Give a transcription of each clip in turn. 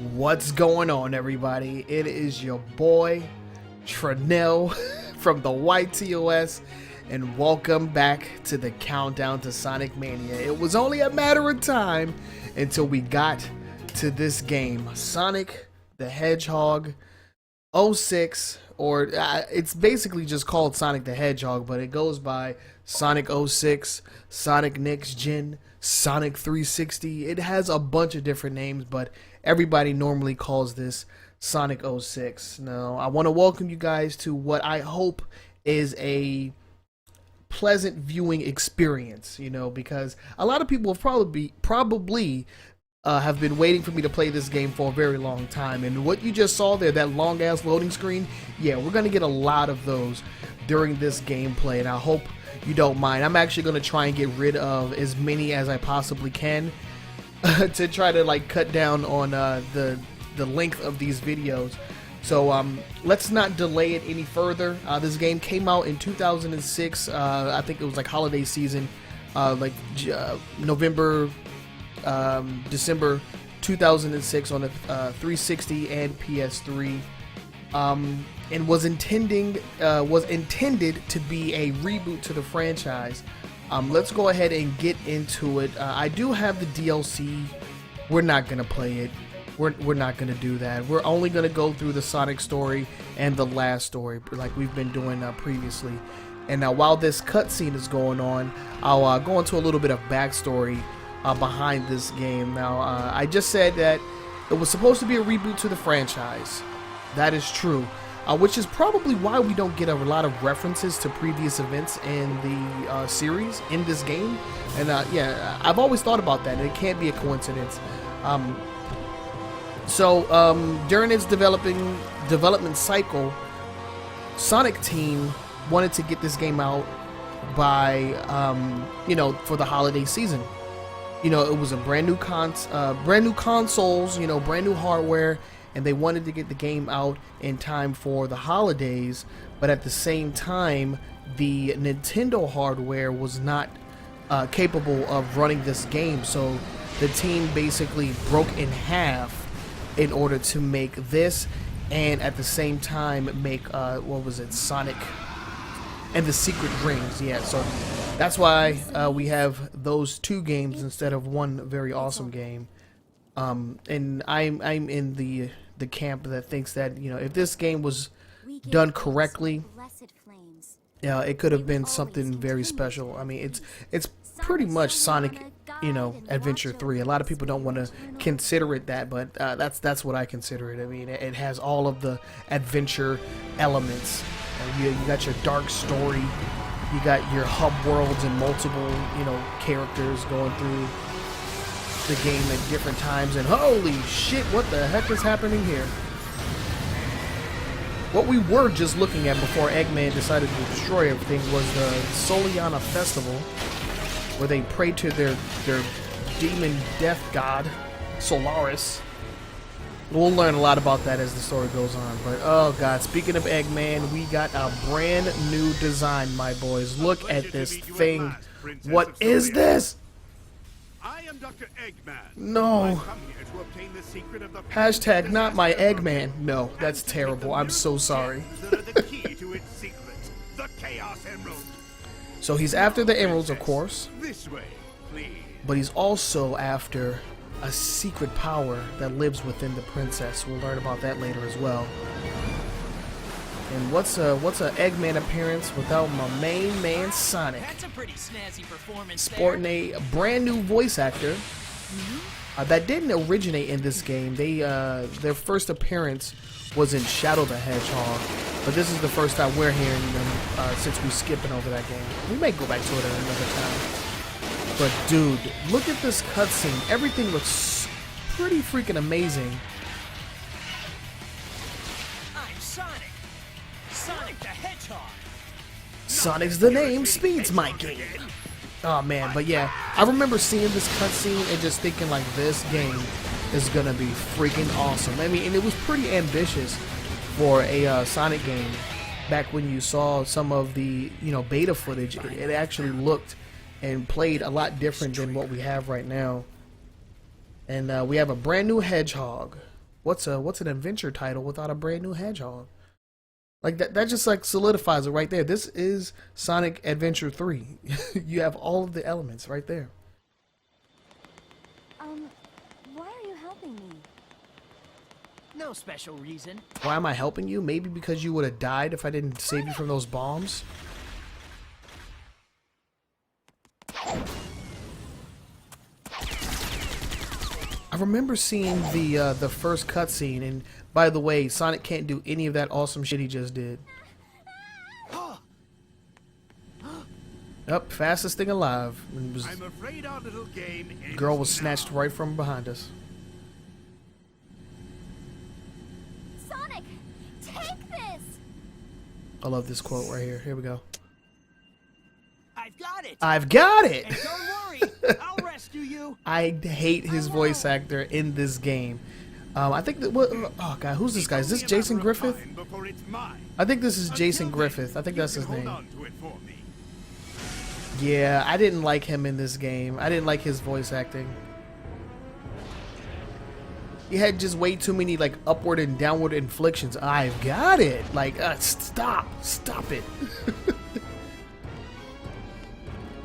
What's going on, everybody? It is your boy Tranell from the YTOS, and welcome back to the countdown to Sonic Mania. It was only a matter of time until we got to this game, Sonic the Hedgehog 06, or it's basically just called Sonic the Hedgehog, but it goes by Sonic 06, Sonic Next Gen, Sonic 360. It has a bunch of different names, but everybody normally calls this Sonic 06. Now, I want to welcome you guys to what I hope is a pleasant viewing experience, because a lot of people have probably have been waiting for me to play this game for a very long time. And what you just saw there, that long ass loading screen, yeah, we're going to get a lot of those during this gameplay, and I hope you don't mind. I'm actually going to try and get rid of as many as I possibly can to try to cut down on the length of these videos. So let's not delay it any further. This game came out in 2006. I think it was holiday season, November, December 2006 on the 360 and PS3, and was intended to be a reboot to the franchise. Let's go ahead and get into it. I do have the DLC. We're not gonna play it. We're not gonna do that. We're only gonna go through the Sonic story and the last story, like we've been doing previously. And now, while this cutscene is going on, I'll go into a little bit of backstory behind this game. Now, I just said that it was supposed to be a reboot to the franchise. That is true. Which is probably why we don't get a lot of references to previous events in the series in this game. And yeah, I've always thought about that, and it can't be a coincidence. During its development cycle, Sonic Team wanted to get this game out by, for the holiday season. It was a brand new consoles, brand new hardware, and they wanted to get the game out in time for the holidays, but at the same time, the Nintendo hardware was not capable of running this game, so the team basically broke in half in order to make this, and at the same time make, Sonic and the Secret Rings. Yeah, so that's why we have those two games instead of one very awesome game. And I'm in the camp that thinks that if this game was done correctly, it could have been something very special. I mean, it's pretty much Sonic, Adventure 3. A lot of people don't want to consider it that, but that's what I consider it. I mean, it has all of the adventure elements. You got your dark story, you got your hub worlds and multiple characters going through the game at different times, and holy shit, what the heck is happening here? What we were just looking at before Eggman decided to destroy everything was the Soliana Festival, where they pray to their demon death god, Solaris. We'll learn a lot about that as the story goes on, but oh god, speaking of Eggman, we got a brand new design, my boys. Look at this thing. What is this? I am Dr. Eggman. No. Hashtag not my Eggman. No, that's terrible. I'm so sorry. So he's after the emeralds, of course. But he's also after a secret power that lives within the princess. We'll learn about that later as well. And what's a Eggman appearance without my main man Sonic? That's a pretty snazzy performance. Sporting a brand new voice actor that didn't originate in this game. Their first appearance was in Shadow the Hedgehog, but this is the first time we're hearing them since we're skipping over that game. We may go back to it at another time. But dude, look at this cutscene. Everything looks pretty freaking amazing. Sonic the Hedgehog. Sonic's the name, speed's my game. Oh man, but yeah, I remember seeing this cutscene and just thinking this game is gonna be freaking awesome. I mean, and it was pretty ambitious for a Sonic game. Back when you saw some of the beta footage, it actually looked and played a lot different than what we have right now. And we have a brand new hedgehog. what's an adventure title without a brand new hedgehog? Like that just like solidifies it right there. This is Sonic Adventure 3. You have all of the elements right there. Why are you helping me? No special reason. Why am I helping you? Maybe because you would have died if I didn't save you from those bombs. I remember seeing the first cutscene, and by the way, Sonic can't do any of that awesome shit he just did. Up, fastest thing alive. I'm afraid our little game ends Girl was snatched now. right from behind us. Sonic, take this! I love this quote right here. Here we go. I've got it. I've got it! And don't worry, I'll rescue you. I hate his voice actor in this game. I think that oh god, who's this guy? Is this Jason Griffith? I think this is Jason Griffith. I think that's his name. Yeah, I didn't like him in this game. I didn't like his voice acting. He had just way too many like upward and downward inflictions. I've got it. Like, stop it.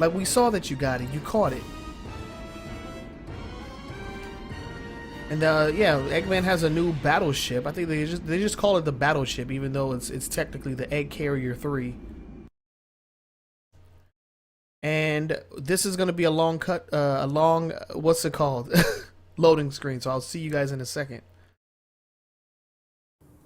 Like we saw that you got it. You caught it. And yeah, Eggman has a new battleship. I think they just call it the battleship, even though it's technically the Egg Carrier 3. And this is gonna be a long what's it called? Loading screen. So I'll see you guys in a second.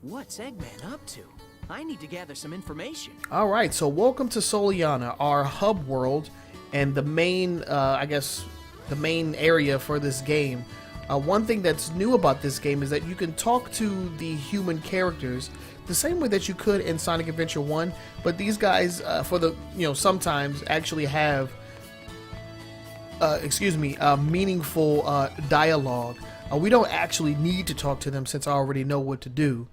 What's Eggman up to? I need to gather some information. All right, so welcome to Soliana, our hub world, and the main, I guess, the main area for this game. One thing that's new about this game is that you can talk to the human characters the same way that you could in Sonic Adventure 1, but these guys, sometimes actually have, meaningful dialogue. We don't actually need to talk to them since I already know what to do.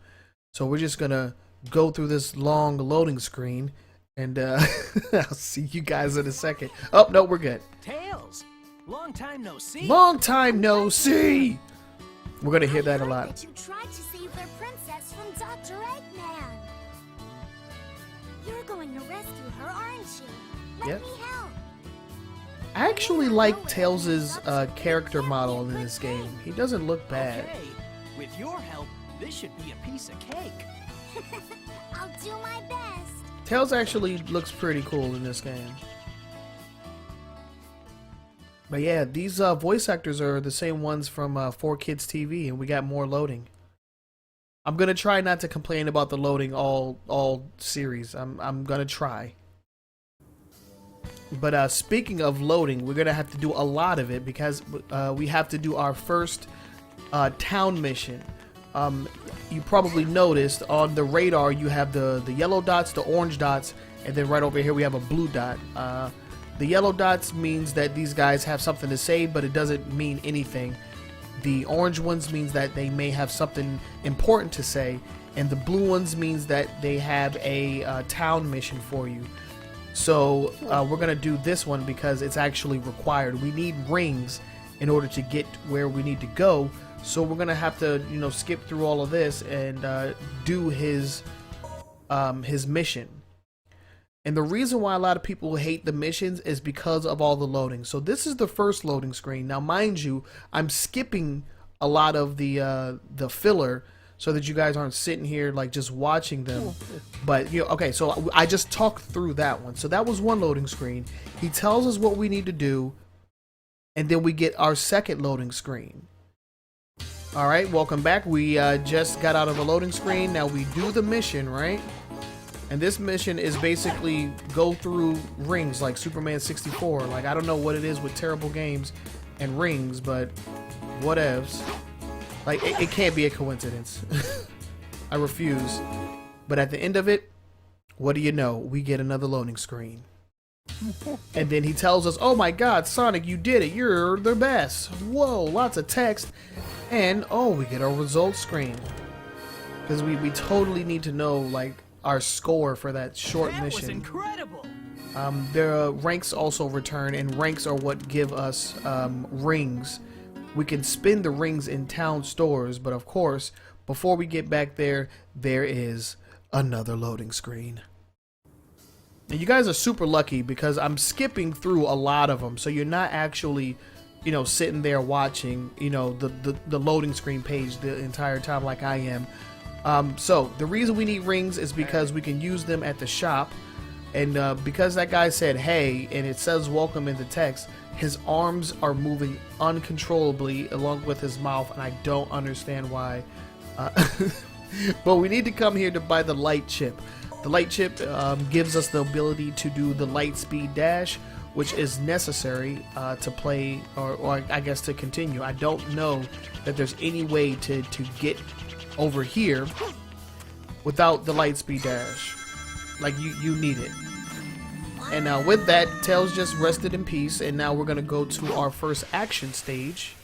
So we're just gonna go through this long loading screen, and I'll see you guys in a second. Oh, no, we're good. Tails, long time no see. Long time no see! We're gonna hear that a I heard lot. that you tried to save their princess from Dr. Eggman. You're going to rescue her, aren't you? Let Yep. me help. I actually like Tails' character model in this game. He doesn't look bad. Okay, with your help, this should be a piece of cake. I'll do my best. Tails actually looks pretty cool in this game. But yeah, these voice actors are the same ones from 4Kids TV, and we got more loading. I'm gonna try not to complain about the loading all series. I'm gonna try. But speaking of loading, we're gonna have to do a lot of it because we have to do our first town mission. You probably noticed on the radar you have the yellow dots, the orange dots, and then right over here we have a blue dot. The yellow dots means that these guys have something to say, but it doesn't mean anything. The orange ones means that they may have something important to say, and the blue ones means that they have a town mission for you. So we're gonna do this one because it's actually required. We need rings in order to get where we need to go. So we're gonna have to, skip through all of this and do his mission. And the reason why a lot of people hate the missions is because of all the loading. So this is the first loading screen. Now, mind you, I'm skipping a lot of the filler so that you guys aren't sitting here like just watching them. But okay, so I just talked through that one. So that was one loading screen. He tells us what we need to do, and then we get our second loading screen. All right, welcome back. We just got out of the loading screen. Now we do the mission, right? And this mission is basically go through rings like Superman 64. Like, I don't know what it is with terrible games and rings, but whatevs. Like, it can't be a coincidence. I refuse. But at the end of it, what do you know? We get another loading screen. And then he tells us, oh my god, Sonic, you did it. You're the best. Whoa, lots of text. And, oh, we get our results screen. Because we totally need to know, like, our score for that short mission. That was incredible. Their ranks also return, and ranks are what give us rings we can spin the rings in town stores, but of course, before we get back there, there is another loading screen. And you guys are super lucky because I'm skipping through a lot of them, so you're not actually, you know, sitting there watching, you know, the loading screen page the entire time like I am. So the reason we need rings is because we can use them at the shop, and because that guy said hey and it says welcome in the text, his arms are moving uncontrollably along with his mouth, and I don't understand why. But we need to come here to buy the light chip. The light chip gives us the ability to do the light speed dash, which is necessary to play, or I guess to continue. I don't know that there's any way to get over here without the light speed dash. Like, you need it. And with that, Tails just rested in peace, and now we're going to go to our first action stage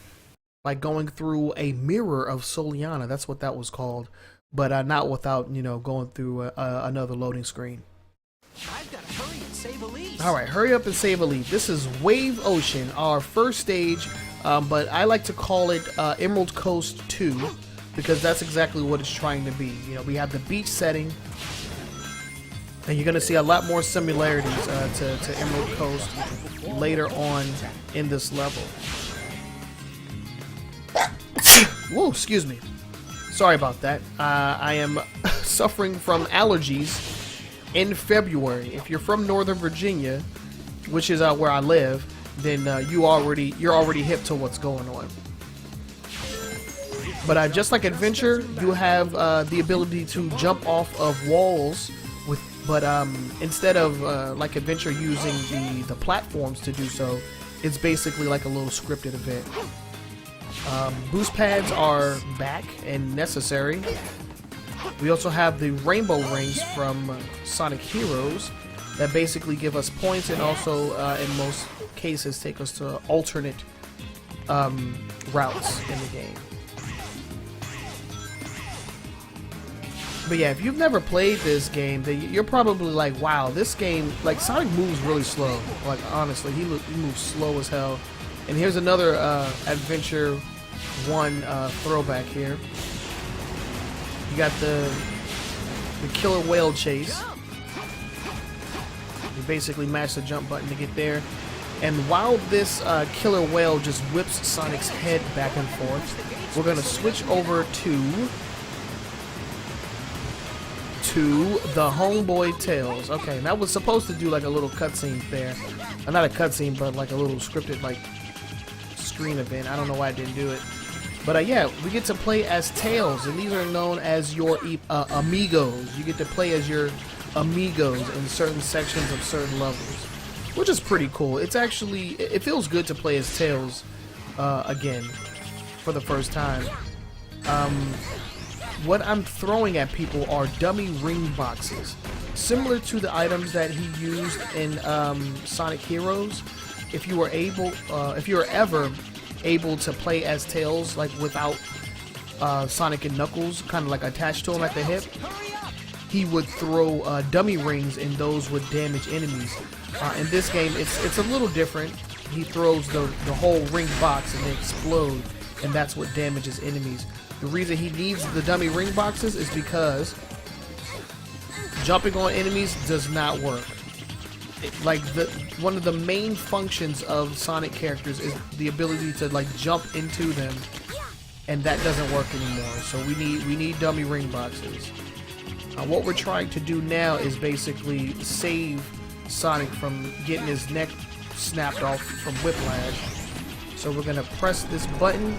by going through a mirror of Soliana. That's what that was called. But not without, you know, going through another loading screen. I've got to hurry and save Elise. All right, hurry up and save Elise. This is Wave Ocean, our first stage, but I like to call it Emerald Coast 2 because that's exactly what it's trying to be. You know, we have the beach setting, and you're going to see a lot more similarities to Emerald Coast later on in this level. Whoa, excuse me. Sorry about that. I am suffering from allergies in February. If you're from Northern Virginia, which is where I live, then you're already hip to what's going on. But just like Adventure, you have the ability to jump off of walls but instead of like Adventure using the platforms to do so, it's basically like a little scripted event. Boost pads are back and necessary. We also have the rainbow rings from Sonic Heroes that basically give us points and also in most cases take us to alternate routes in the game. But yeah, if you've never played this game, then you're probably like, wow, this game, like, Sonic moves really slow. Like, honestly, he moves slow as hell. And here's another Adventure 1 throwback here. You got the killer whale chase. You basically mash the jump button to get there. And while this killer whale just whips Sonic's head back and forth, we're going to switch over to the homeboy Tails. Okay, and that was supposed to do like a little cutscene there. Not a cutscene, but like a little scripted like screen event. I don't know why I didn't do it. But yeah, we get to play as Tails, and these are known as your amigos. You get to play as your amigos in certain sections of certain levels, which is pretty cool. It's actually, it feels good to play as Tails again for the first time. What I'm throwing at people are dummy ring boxes, similar to the items that he used in Sonic Heroes. If you were ever able to play as Tails, like without Sonic and Knuckles kind of like attached to him at the hip, he would throw dummy rings, and those would damage enemies. In this game, it's a little different. He throws the whole ring box and they explode, and that's what damages enemies. The reason he needs the dummy ring boxes is because jumping on enemies does not work. Like, one of the main functions of Sonic characters is the ability to like jump into them, and that doesn't work anymore. So we need dummy ring boxes. What we're trying to do now is basically save Sonic from getting his neck snapped off from Whiplash. So we're gonna press this button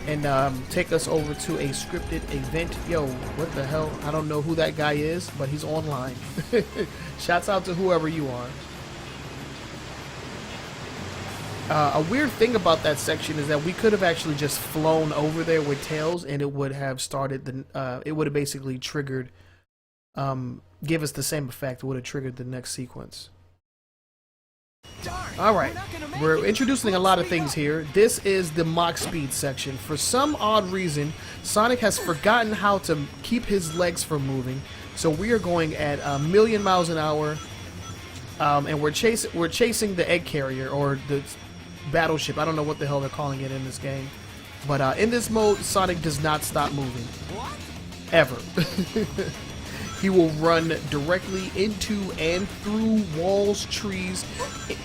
and take us over to a scripted event. Yo, what the hell? I don't know who that guy is, but he's online. Shouts out to whoever you are. A weird thing about that section is that we could have actually just flown over there with Tails, and it would have started it would have basically triggered, give us the same effect. It would have triggered the next sequence. Alright, we're introducing a lot of things here. This is the Mach Speed section. For some odd reason, Sonic has forgotten how to keep his legs from moving, so we are going at 1,000,000 miles an hour, and we're chasing the egg carrier, or battleship. I don't know what the hell they're calling it in this game. But in this mode, Sonic does not stop moving. What? Ever. He will run directly into and through walls, trees,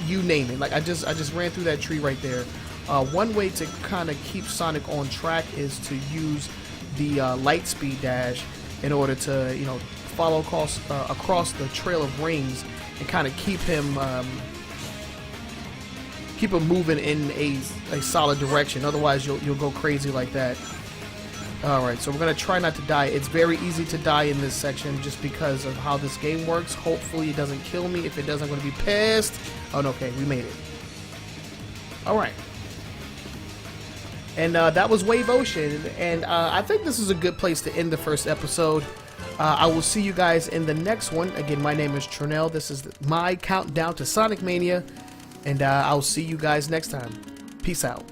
you name it. Like I just ran through that tree right there. One way to kind of keep Sonic on track is to use the light speed dash in order to, you know, follow across the trail of rings and kind of keep him moving in a solid direction. Otherwise, you'll go crazy like that. Alright, so we're going to try not to die. It's very easy to die in this section just because of how this game works. Hopefully it doesn't kill me. If it does, I'm going to be pissed. Oh, no, okay, we made it. Alright. And that was Wave Ocean. And I think this is a good place to end the first episode. I will see you guys in the next one. Again, my name is Tronell. This is my countdown to Sonic Mania. And I'll see you guys next time. Peace out.